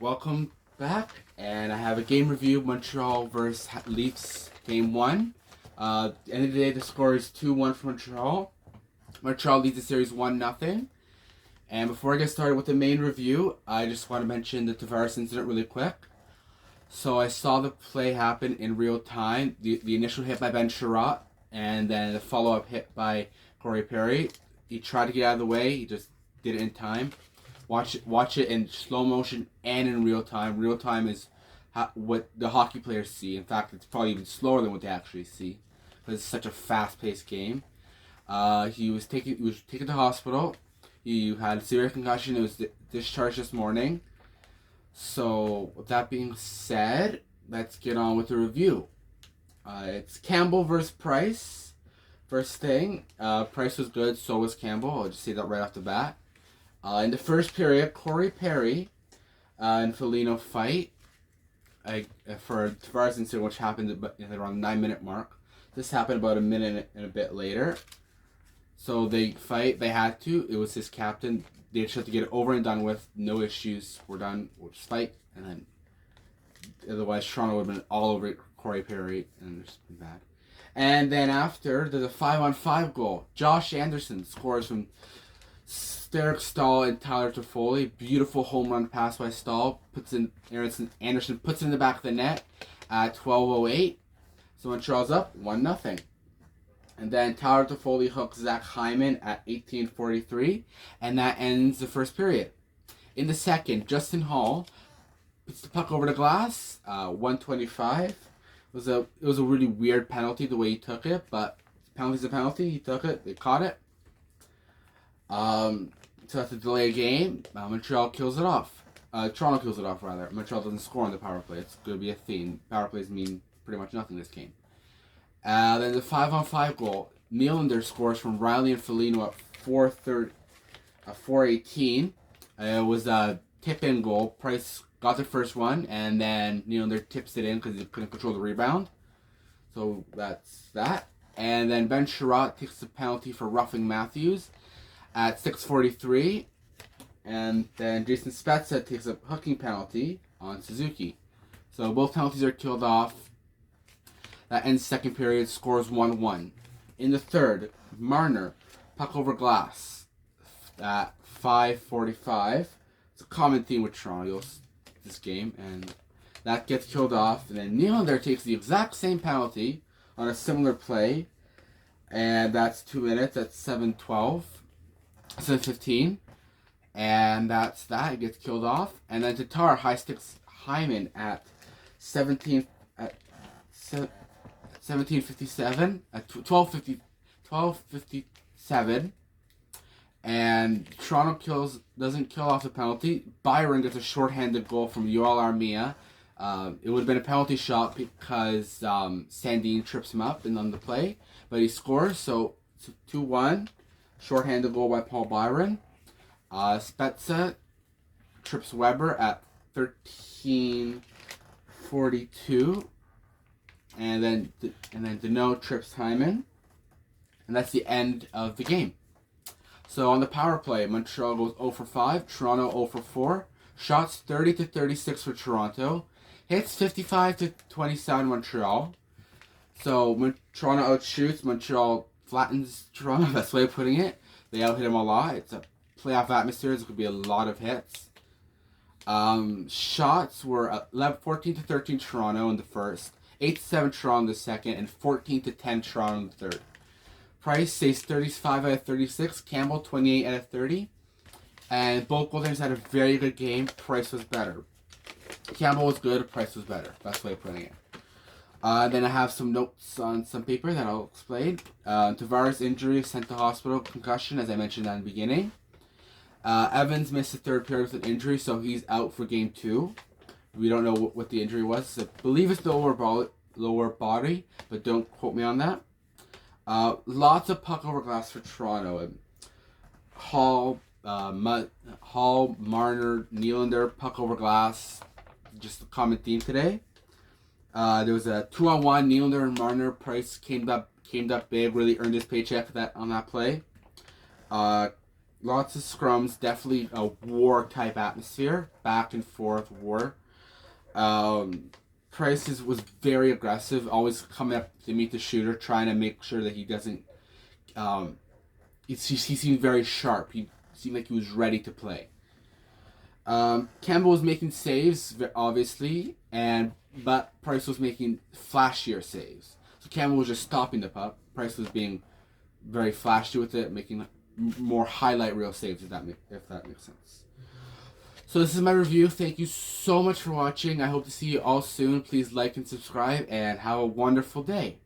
Welcome back, and I have a game review: Montreal versus Leafs, Game One. End of the day, the score is 2-1 for Montreal. Montreal leads the series 1-0. And before I get started with the main review, I just want to mention the Tavares incident really quick. So I saw the play happen in real time. The initial hit by Ben Sherratt, and then the follow-up hit by Corey Perry. He tried to get out of the way. He just did it in time. Watch it in slow motion and in real time. Real time is what the hockey players see. In fact, it's probably even slower than what they actually see, because it's such a fast-paced game. He was taken to hospital. He had a severe concussion. It was discharged this morning. So with that being said, let's get on with the review. It's Campbell versus Price. First thing, Price was good, so was Campbell. I'll just say that right off the bat. In the first period, Corey Perry and Foligno fight for Tavares incident, which happened around the 9-minute mark. This happened about a minute and a bit later. So they fight. They had to. It was his captain. They just had to get it over and done with. No issues. We're done. We'll just fight. And then otherwise, Toronto would have been all over Corey Perry, and it's been bad. And then after, there's a 5-on-5 goal. Josh Anderson scores from Derek Stahl and Tyler Toffoli. Beautiful home run pass by Stahl. Anderson puts it in the back of the net at 12:08. So Montreal's up 1-0. And then Tyler Toffoli hooks Zach Hyman at 18:43, and that ends the first period. In the second, Justin Hall puts the puck over the glass. 1:25. It was a really weird penalty the way he took it, but penalty's a penalty. He took it. They caught it. So that's a delay game. Montreal kills it off. Toronto kills it off, rather. Montreal doesn't score on the power play. It's going to be a theme. Power plays mean pretty much nothing this game. Then the 5-on-5 goal. Nylander scores from Riley and Foligno at 4:18. It was a tip-in goal. Price got the first one, and then Nylander tips it in because he couldn't control the rebound. So that's that. And then Ben Sherratt takes the penalty for roughing Matthews at 6:43, and then Jason Spezza takes a hooking penalty on Suzuki. So both penalties are killed off. That ends second period, scores 1-1. In the third, Marner, puck over glass at 5:45. It's a common theme with Toronto this game, and that gets killed off. And then Nylander takes the exact same penalty on a similar play, and that's 2 minutes at 7:15, and that's that. It gets killed off, and then Tatar high sticks Hyman at 17:57 at 12:57, and Toronto doesn't kill off the penalty. Byron gets a shorthanded goal from Yoel Armia. It would have been a penalty shot because Sandin trips him up and on the play, but he scores. So 2-1. Shorthanded goal by Paul Byron. Spezza trips Weber at 13:42, and then Deneau trips Hyman, and that's the end of the game. So on the power play, Montreal goes 0-for-5, Toronto 0-for-4. Shots 30-36 for Toronto. Hits 55-27 Montreal. So Toronto outshoots, Montreal flattens Toronto, that's the way of putting it. They out hit him a lot. It's a playoff atmosphere. There could be a lot of hits. Shots were 14-13 Toronto in the first, 8-7 Toronto in the second, and 14-10 Toronto in the third. Price stays 35 out of 36. Campbell 28 out of 30. And both goaltenders had a very good game. Price was better. Campbell was good. Price was better. That's the way of putting it. Then I have some notes on some paper that I'll explain. Tavares injury, sent to hospital, concussion, as I mentioned at the beginning. Evans missed the third period with an injury, so he's out for game 2. We don't know what the injury was. I believe it's the lower body, but don't quote me on that. Lots of puck over glass for Toronto. Hall, Marner, Nylander, puck over glass. Just a common theme today. There was a 2-on-1. Nylander and Marner. Price came up big. Really earned his paycheck on that play. Lots of scrums, definitely a war type atmosphere, back and forth war. Price was very aggressive, always coming up to meet the shooter, trying to make sure that he doesn't. He seemed very sharp. He seemed like he was ready to play. Campbell was making saves, obviously, but Price was making flashier saves. So Campbell was just stopping the puck. Price was being very flashy with it, making more highlight reel saves, if that makes sense. So this is my review. Thank you so much for watching. I hope to see you all soon. Please like and subscribe, and have a wonderful day.